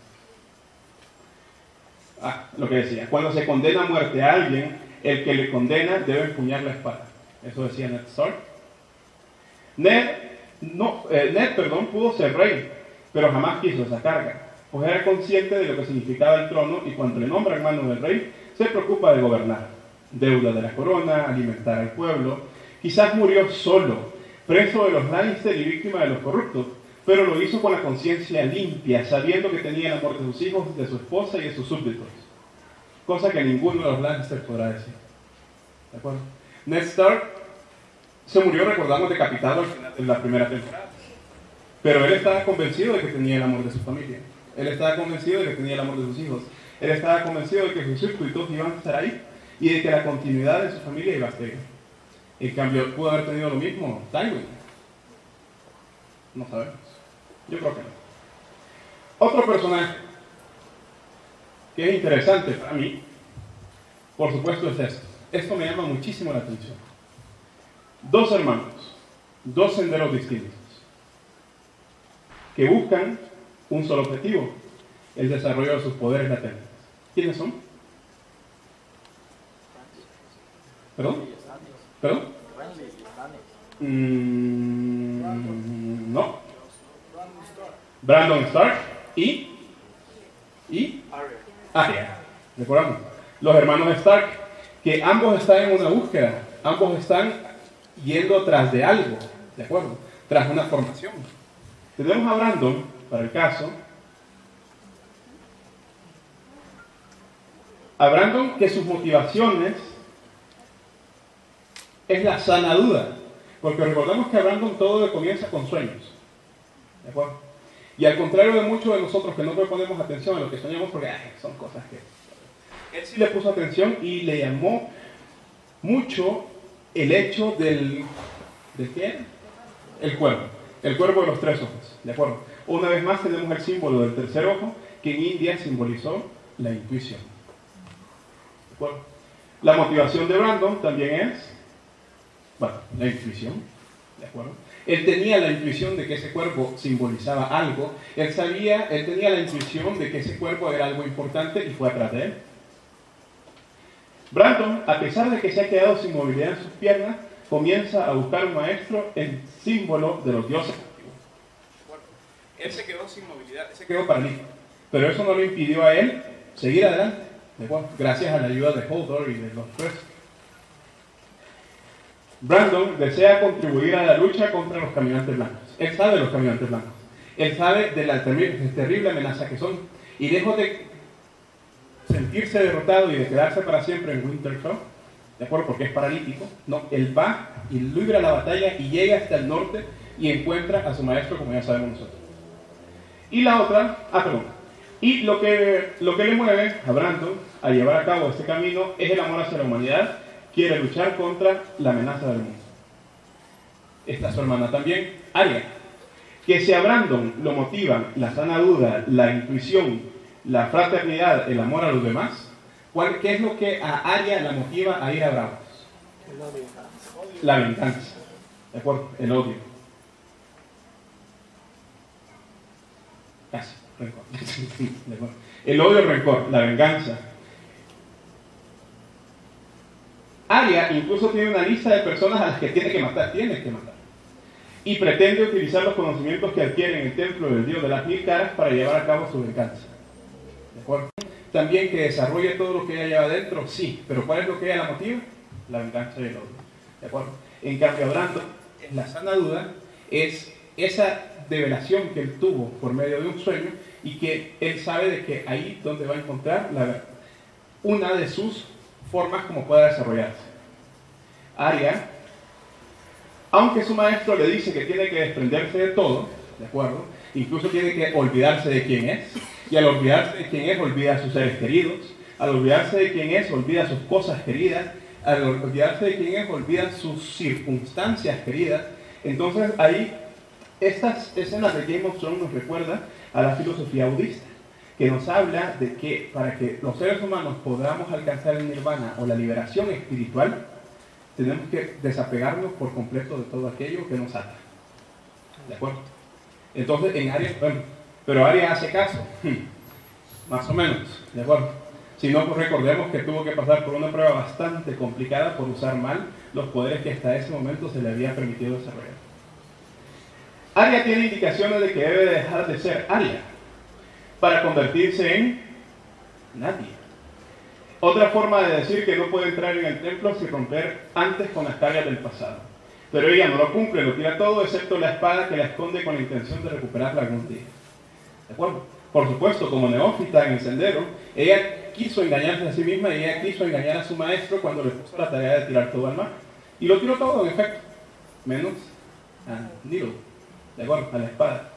Lo que decía, cuando se condena a muerte a alguien, el que le condena debe empuñar la espada. Eso decía Ned Stark. Ned pudo ser rey, pero jamás quiso esa carga, pues era consciente de lo que significaba el trono y cuando le nombran mano del rey, se preocupa de gobernar. Deuda de la corona, alimentar al pueblo. Quizás murió solo, preso de los Lannister y víctima de los corruptos, pero lo hizo con la conciencia limpia, sabiendo que tenía el amor de sus hijos, de su esposa y de sus súbditos. Cosa que ninguno de los Lannister podrá decir. ¿De acuerdo? Ned Stark se murió, recordamos, decapitado al final de la primera temporada. Pero él estaba convencido de que tenía el amor de su familia. Él estaba convencido de que tenía el amor de sus hijos. Él estaba convencido de que sus súbditos iban a estar ahí y de que la continuidad de su familia iba a seguir. En cambio, ¿pudo haber tenido lo mismo Tywin? No sabemos. Yo creo que no. Otro personaje que es interesante para mí, por supuesto, es esto. Esto me llama muchísimo la atención. Dos hermanos, dos senderos distintos, que buscan un solo objetivo, el desarrollo de sus poderes latentes. ¿Quiénes son? ¿Perdón? ¿Perdón? No. Brandon Stark y Arya. ¿Recordamos? Los hermanos Stark, que ambos están en una búsqueda, ambos están yendo tras de algo, ¿de acuerdo? Tras una formación. Tenemos a Brandon, para el caso, a Brandon que sus motivaciones es la sana duda, porque recordemos que a Brandon todo comienza con sueños, ¿de acuerdo? Y al contrario de muchos de nosotros que no le ponemos atención a lo que soñamos porque son cosas que... Él sí le puso atención y le llamó mucho el hecho ¿de qué? El cuervo de los tres ojos, ¿de acuerdo? Una vez más tenemos el símbolo del tercer ojo que en India simbolizó la intuición, ¿de acuerdo? La motivación de Brandon también es, la intuición, ¿de acuerdo? Él tenía la intuición de que ese cuervo simbolizaba algo, él tenía la intuición de que ese cuervo era algo importante y fue atrás de él. Brandon, a pesar de que se ha quedado sin movilidad en sus piernas, comienza a buscar un maestro en símbolo de los dioses antiguos. Él se quedó sin movilidad, se quedó paralítico, pero eso no le impidió a él seguir adelante, ¿de acuerdo? Gracias a la ayuda de Hodor y de los tres. Brandon desea contribuir a la lucha contra los caminantes blancos. Él sabe de los caminantes blancos. Él sabe de la terrible amenaza que son. Y lejos de sentirse derrotado y de quedarse para siempre en Winterfell, ¿de acuerdo? Porque es paralítico. No, él va y libra la batalla y llega hasta el norte y encuentra a su maestro, como ya sabemos nosotros. Y la otra, Y lo que le mueve a Brandon a llevar a cabo este camino es el amor hacia la humanidad. Quiere luchar contra la amenaza del mundo. Está su hermana también, Arya. Que si a Brandon lo motivan la sana duda, la intuición, la fraternidad, el amor a los demás, ¿qué es lo que a Arya la motiva a ir a Bravos? La venganza. ¿De acuerdo? El odio. Casi, rencor. ¿De acuerdo? El odio, el rencor, la venganza. Arya incluso tiene una lista de personas a las que tiene que matar. Y pretende utilizar los conocimientos que adquiere en el templo del dios de las 1000 caras para llevar a cabo su venganza. ¿De acuerdo? También que desarrolle todo lo que ella lleva adentro, sí, pero ¿cuál es lo que ella la motiva? La venganza y el odio. ¿De acuerdo? En cambio, Brandon, en la sana duda, es esa develación que él tuvo por medio de un sueño y que él sabe de que ahí donde va a encontrar una de sus formas como pueda desarrollarse. Arya, aunque su maestro le dice que tiene que desprenderse de todo, ¿de acuerdo? Incluso tiene que olvidarse de quién es, y al olvidarse de quién es, olvida a sus seres queridos, al olvidarse de quién es, olvida sus cosas queridas, al olvidarse de quién es, olvida sus circunstancias queridas. Entonces ahí, estas escenas de Game of Thrones nos recuerdan a la filosofía budista, que nos habla de que para que los seres humanos podamos alcanzar el nirvana o la liberación espiritual, tenemos que desapegarnos por completo de todo aquello que nos ata. ¿De acuerdo? Entonces, en Arya, bueno, pero Arya hace caso, más o menos, ¿de acuerdo? Si no, pues recordemos que tuvo que pasar por una prueba bastante complicada por usar mal los poderes que hasta ese momento se le había permitido desarrollar. Arya tiene indicaciones de que debe dejar de ser Arya para convertirse en nadie. Otra forma de decir que no puede entrar en el templo sin romper antes con las cargas del pasado. Pero ella no lo cumple, lo tira todo excepto la espada que la esconde con la intención de recuperarla algún día. ¿De acuerdo? Por supuesto, como neófita en el sendero, ella quiso engañarse a sí misma y ella quiso engañar a su maestro cuando le puso la tarea de tirar todo al mar. Y lo tiró todo, en efecto, menos a Nilo, ¿de acuerdo? A la espada.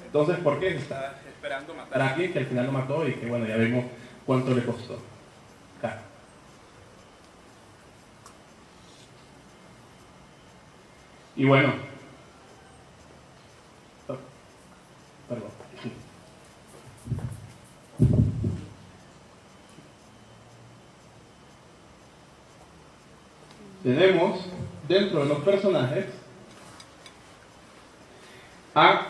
Entonces, ¿por qué? Está esperando matar a alguien que al final lo mató y que, bueno, ya vimos cuánto le costó. Claro. Y bueno, perdón. Tenemos dentro de los personajes para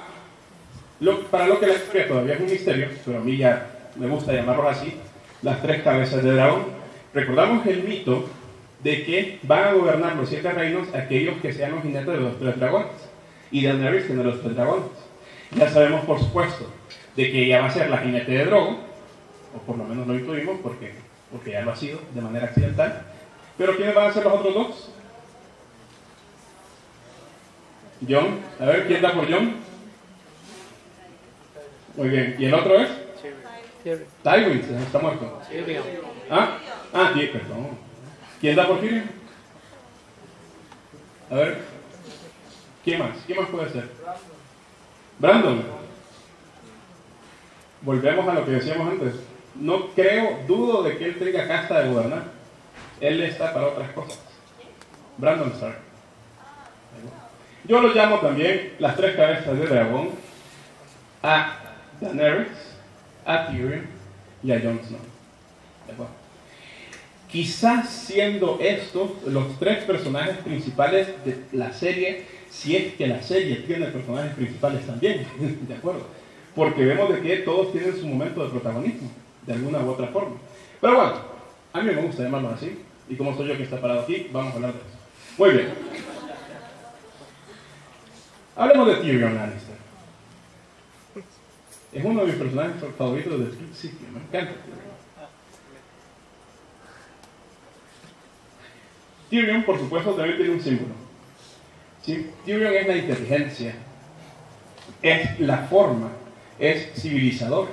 lo que la historia todavía es un misterio, pero a mí ya me gusta llamarlos así, las tres cabezas de dragón. Recordamos el mito de que van a gobernar los 7 reinos aquellos que sean los jinetes de los 3 dragones, y Daenerys tiene los 3 dragones. Ya sabemos, por supuesto, de que ella va a ser la jinete de Drogo, o por lo menos lo intuimos porque ya lo ha sido de manera accidental. Pero ¿quiénes van a ser los otros dos? Jon, a ver, ¿quién da por Jon? Muy bien, ¿y el otro es? Tywin, está muerto. Perdón. ¿Quién da por Tyrion? A ver, ¿quién más? ¿Quién más puede ser? Brandon. Volvemos a lo que decíamos antes. No creo, dudo de que él tenga casta de gobernar. Él está para otras cosas. Brandon Stark. Yo lo llamo también las 3 cabezas de dragón: a Daenerys, a Tyrion y a Jon Snow. ¿De acuerdo? Quizás siendo estos los 3 personajes principales de la serie, si es que la serie tiene personajes principales también, ¿de acuerdo? Porque vemos de que todos tienen su momento de protagonismo, de alguna u otra forma. Pero bueno, a mí me gusta llamarlos así, y como soy yo que está parado aquí, vamos a hablar de eso. Muy bien. Hablemos de Tyrion Lannister. Es uno de mis personajes favoritos del principio, me encanta Tyrion, por supuesto, también tiene un símbolo. ¿Sí? Tyrion es la inteligencia, es la forma, es civilizador,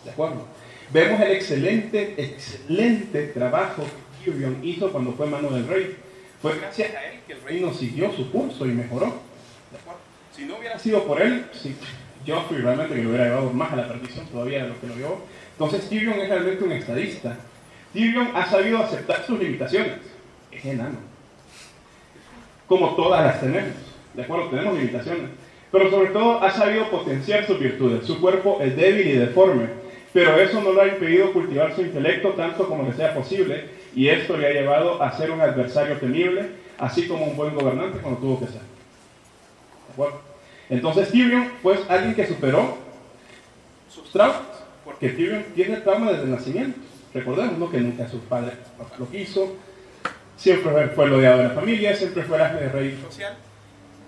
¿de acuerdo? Vemos el excelente trabajo que Tyrion hizo cuando fue mano del rey. Fue gracias a él que el reino siguió su curso y mejoró, ¿de acuerdo? Si no hubiera sido por él, Joffrey realmente que lo hubiera llevado más a la perdición todavía de lo que lo llevó. Entonces Tyrion es realmente un estadista. Tyrion ha sabido aceptar sus limitaciones. Es enano. Como todas las tenemos, ¿de acuerdo? Tenemos limitaciones. Pero sobre todo ha sabido potenciar sus virtudes. Su cuerpo es débil y deforme, pero eso no le ha impedido cultivar su intelecto tanto como le sea posible, y esto le ha llevado a ser un adversario temible, así como un buen gobernante cuando tuvo que ser. ¿De acuerdo? Entonces Tyrion fue alguien que superó sus traumas, porque Tyrion tiene trauma desde el nacimiento. Recordemos, ¿no?, que nunca su padre lo quiso, siempre fue el odiado de la familia, siempre fue el rey social,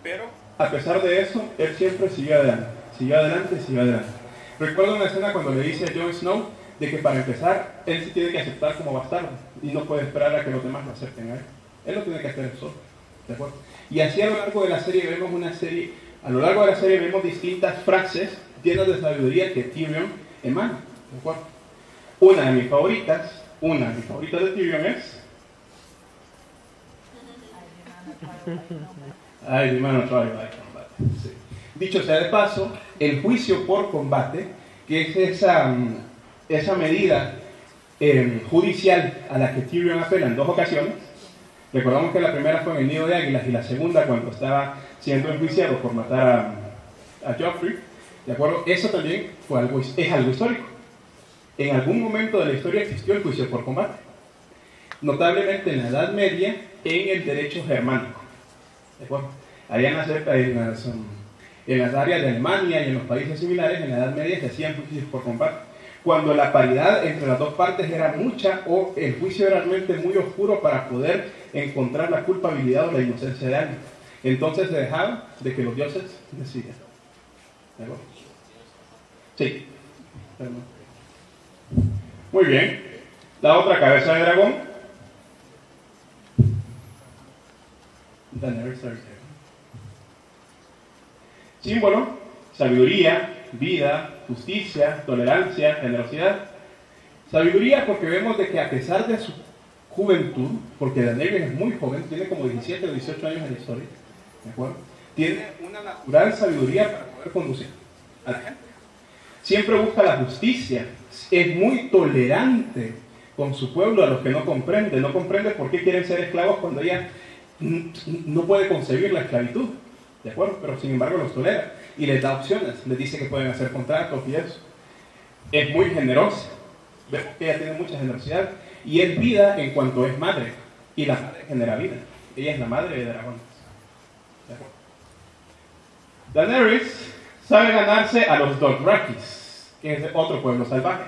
pero a pesar de eso, él siempre siguió adelante. Recuerdo una escena cuando le dice a Jon Snow de que para empezar, él sí tiene que aceptar como bastardo y no puede esperar a que los demás lo acepten a él. Él lo tiene que hacer solo, ¿de acuerdo? Y así a lo largo de la serie vemos distintas frases llenas de sabiduría que Tyrion emana, ¿de acuerdo? Una de mis favoritas de Tyrion es: Ay, mi hermano, trial by combat. Sí. Dicho sea de paso, el juicio por combate, que es esa medida judicial a la que Tyrion apela en 2 ocasiones. Recordamos que la primera fue en el Nido de Águilas y la segunda cuando estaba siendo enjuiciado por matar a Joffrey. ¿De acuerdo? Eso también es algo histórico. En algún momento de la historia existió el juicio por combate. Notablemente en la Edad Media, en el derecho germánico. ¿De acuerdo? Allá en las áreas de Alemania y en los países similares, en la Edad Media se hacían juicios por combate. Cuando la paridad entre las dos partes era mucha o el juicio era realmente muy oscuro para poder encontrar la culpabilidad o la inocencia de alguien. Entonces se dejaba de que los dioses decidieran. ¿De acuerdo? Sí. Muy bien. La otra cabeza de dragón. Símbolo, sabiduría, vida, justicia, tolerancia, generosidad. Sabiduría porque vemos de que a pesar de su juventud, porque Daenerys es muy joven, tiene como 17 o 18 años en la historia, ¿de acuerdo? Tiene una natural sabiduría para poder conducir a la gente. Siempre busca la justicia, es muy tolerante con su pueblo, a los que no comprende por qué quieren ser esclavos cuando ella no puede concebir la esclavitud, ¿de acuerdo? Pero sin embargo los tolera y les da opciones, les dice que pueden hacer contratos y eso. Es muy generosa, vemos que ella tiene mucha generosidad y es vida en cuanto es madre, y la madre genera vida, ella es la madre de dragones, ¿de acuerdo? Daenerys sabe ganarse a los Dothrakis, que es otro pueblo salvaje,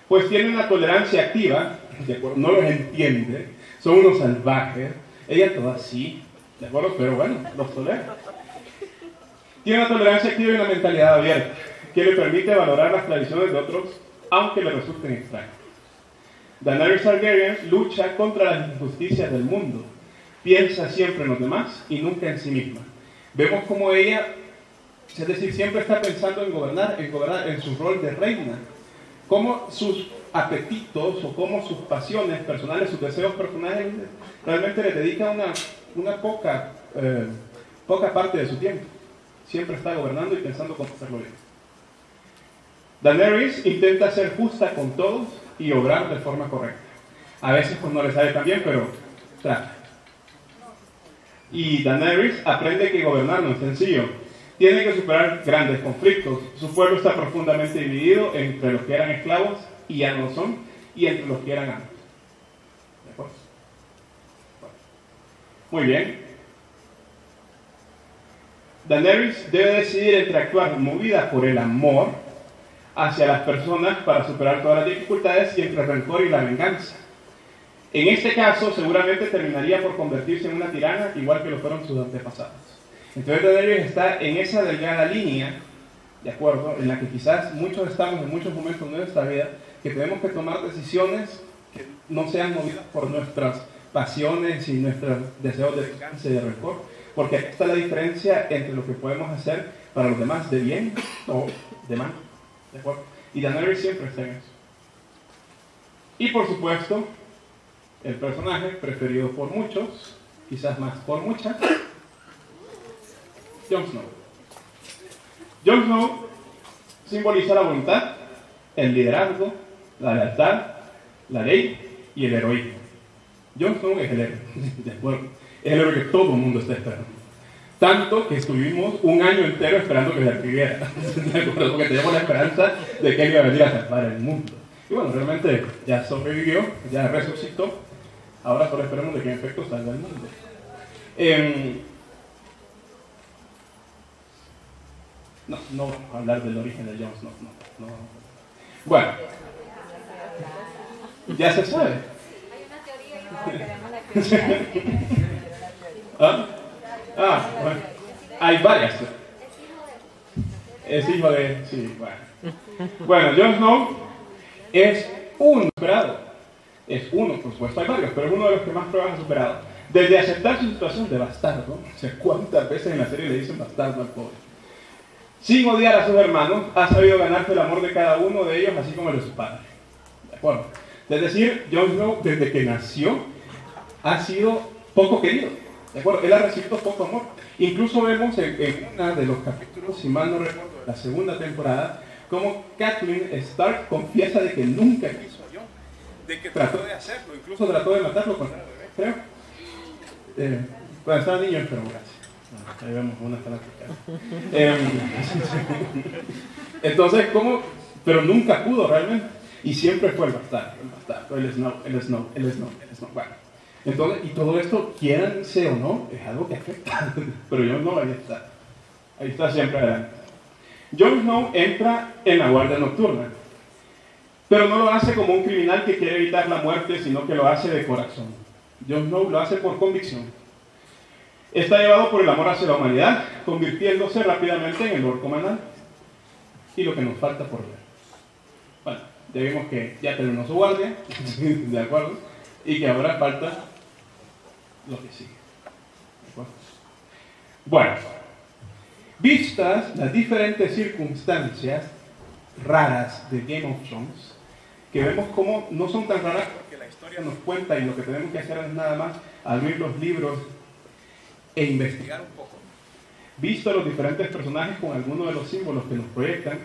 pues tiene una tolerancia activa, ¿de acuerdo? No los entiende, son unos salvajes, ella toda así, ¿de acuerdo? Pero bueno, los tolera. Tiene una tolerancia activa y una mentalidad abierta, que le permite valorar las tradiciones de otros, aunque le resulten extrañas. Daenerys Targaryen lucha contra las injusticias del mundo, piensa siempre en los demás y nunca en sí misma. Vemos como ella, es decir, siempre está pensando en gobernar en su rol de reina, cómo sus apetitos o cómo sus pasiones personales, sus deseos personales, realmente le dedica una poca parte de su tiempo. Siempre está gobernando y pensando cómo hacerlo bien. Daenerys intenta ser justa con todos y obrar de forma correcta. A veces pues no le sale tan bien, pero trata. Y Daenerys aprende que gobernar no es sencillo. Tiene que superar grandes conflictos. Su pueblo está profundamente dividido entre los que eran esclavos y ya no lo son, y entre los que eran amos. ¿De acuerdo? Muy bien. Daenerys debe decidir entre actuar movida por el amor hacia las personas para superar todas las dificultades y entre el rencor y la venganza. En este caso, seguramente terminaría por convertirse en una tirana, igual que lo fueron sus antepasados. Entonces Daenerys está en esa delgada línea, ¿de acuerdo?, en la que quizás muchos estamos en muchos momentos de nuestra vida, que tenemos que tomar decisiones que no sean movidas por nuestras pasiones y nuestros deseos de venganza y de rencor, porque aquí está la diferencia entre lo que podemos hacer para los demás de bien o de mal, ¿de acuerdo? Y Daenerys siempre está en eso. Y por supuesto, el personaje preferido por muchos, quizás más por muchas, Jon Snow. Jon Snow simboliza la voluntad, el liderazgo, la lealtad, la ley y el heroísmo. Jon Snow es el héroe, ¿de acuerdo? Es el héroe que todo el mundo está esperando. Tanto que estuvimos un año entero esperando que se reviviera, ¿de acuerdo? Porque teníamos la esperanza de que él iba a venir a salvar el mundo. Y bueno, realmente ya sobrevivió, ya resucitó. Ahora solo esperemos de que en efecto salga el mundo. No vamos a hablar del origen de Jon Snow, no. Bueno, ya se sabe. Hay una teoría y Bueno, hay varias. Es hijo de... Sí, bueno. Bueno, Jon Snow es uno superado. Es uno, por supuesto, hay varios, pero es uno de los que más pruebas ha superado. Desde aceptar su situación de bastardo, o sea, cuántas veces en la serie le dicen bastardo al pobre, sin odiar a sus hermanos, ha sabido ganarse el amor de cada uno de ellos, así como el de su padre. ¿De acuerdo? Es decir, Jon Snow, desde que nació, ha sido poco querido. ¿De acuerdo? Él ha recibido poco amor. Incluso vemos en uno de los capítulos, si mal no recuerdo, la segunda temporada, como Kathleen Stark confiesa de que nunca quiso a Jon, de que trató de hacerlo, incluso trató de matarlo cuando era bebé, creo. Cuando estaba niño enfermo, gracias. Bueno, ahí vemos una fanática. Entonces, ¿cómo? Pero nunca pudo realmente. Y siempre fue el bastardo, el Snow. Bueno, entonces, y todo esto, quieranse o no, es algo que afecta. Pero Jon Snow ahí está siempre adelante. Jon Snow entra en la guardia nocturna, pero no lo hace como un criminal que quiere evitar la muerte, sino que lo hace de corazón. Jon Snow lo hace por convicción. Está llevado por el amor hacia la humanidad, convirtiéndose rápidamente en el Lord Comandante. Y lo que nos falta por ver. Bueno, ya vimos que ya terminó su guardia, ¿de acuerdo? Y que ahora falta lo que sigue. ¿De acuerdo? Bueno, vistas las diferentes circunstancias raras de Game of Thrones, que vemos como no son tan raras porque la historia nos cuenta y lo que tenemos que hacer es nada más abrir los libros e investigar un poco. Visto los diferentes personajes con algunos de los símbolos que nos proyectan,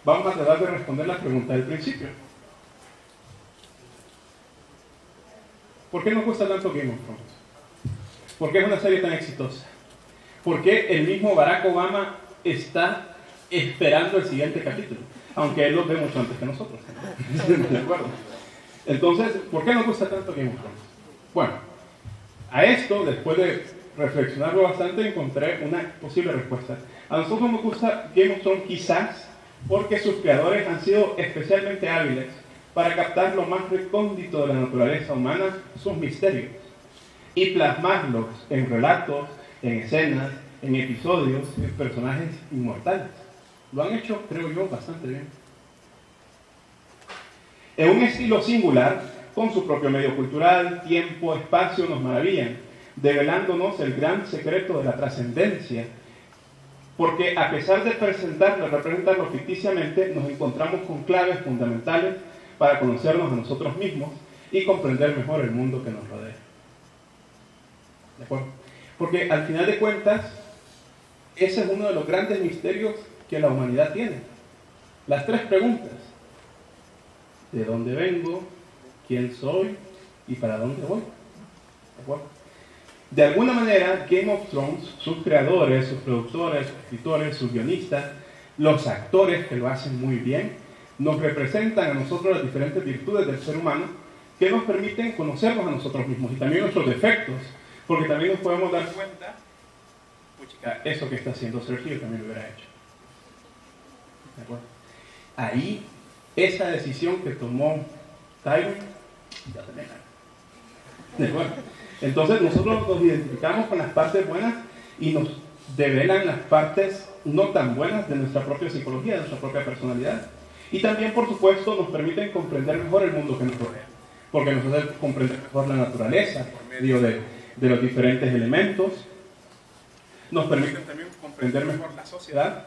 vamos a tratar de responder la pregunta del principio. ¿Por qué nos gusta tanto Game of Thrones? ¿Por qué es una serie tan exitosa? ¿Por qué el mismo Barack Obama está esperando el siguiente capítulo? Aunque él lo ve mucho antes que nosotros. ¿De acuerdo? Entonces, ¿por qué nos gusta tanto Game of Thrones? Bueno, a esto, después de reflexionarlo bastante, encontré una posible respuesta. A nosotros nos gusta Game of Thrones quizás porque sus creadores han sido especialmente hábiles para captar lo más recóndito de la naturaleza humana, sus misterios, y plasmarlos en relatos, en escenas, en episodios, en personajes inmortales. Lo han hecho, creo yo, bastante bien. En un estilo singular, con su propio medio cultural, tiempo, espacio, nos maravillan, develándonos el gran secreto de la trascendencia, porque a pesar de representarlo ficticiamente, nos encontramos con claves fundamentales para conocernos a nosotros mismos y comprender mejor el mundo que nos rodea. ¿De acuerdo? Porque al final de cuentas, ese es uno de los grandes misterios que la humanidad tiene. Las tres preguntas: ¿de dónde vengo? ¿Quién soy? ¿Y para dónde voy? ¿De acuerdo? De alguna manera, Game of Thrones, sus creadores, sus productores, sus escritores, sus guionistas, los actores que lo hacen muy bien, nos representan a nosotros las diferentes virtudes del ser humano que nos permiten conocernos a nosotros mismos y también nuestros defectos, porque también nos podemos dar cuenta, puchica, eso que está haciendo Sergio también lo hubiera hecho. ¿De acuerdo? Ahí, esa decisión que tomó Tywin, ya tenía. ¿De acuerdo? Entonces nosotros nos identificamos con las partes buenas y nos develan las partes no tan buenas de nuestra propia psicología, de nuestra propia personalidad. Y también, por supuesto, nos permiten comprender mejor el mundo que nos rodea, porque nos hace comprender mejor la naturaleza por medio de los diferentes elementos. Nos permiten también comprender mejor la sociedad,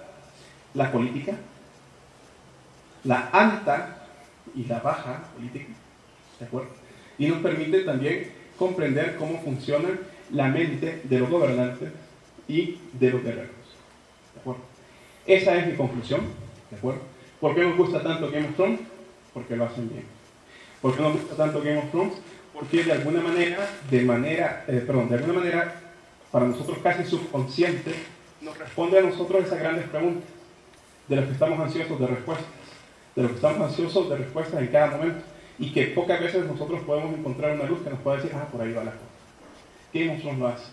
la política, la alta y la baja política, ¿de acuerdo? Y nos permite también comprender cómo funciona la mente de los gobernantes y de los guerreros. ¿De acuerdo? Esa es mi conclusión. ¿De acuerdo? ¿Por qué nos gusta tanto Game of Thrones? Porque lo hacen bien. ¿Por qué nos gusta tanto Game of Thrones? Porque de alguna manera, para nosotros casi subconsciente, nos responde a nosotros esas grandes preguntas, de las que estamos ansiosos de respuestas, en cada momento, y que pocas veces nosotros podemos encontrar una luz que nos pueda decir, por ahí va la cosa. Game of Thrones lo hace.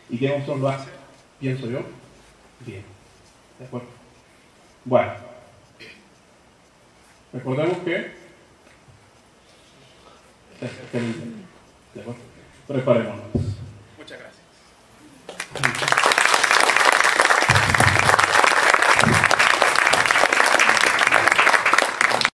Y Game of Thrones lo hace, pienso yo, bien. ¿De acuerdo? Bueno. Recordemos que... ¿De acuerdo? Preparémonos.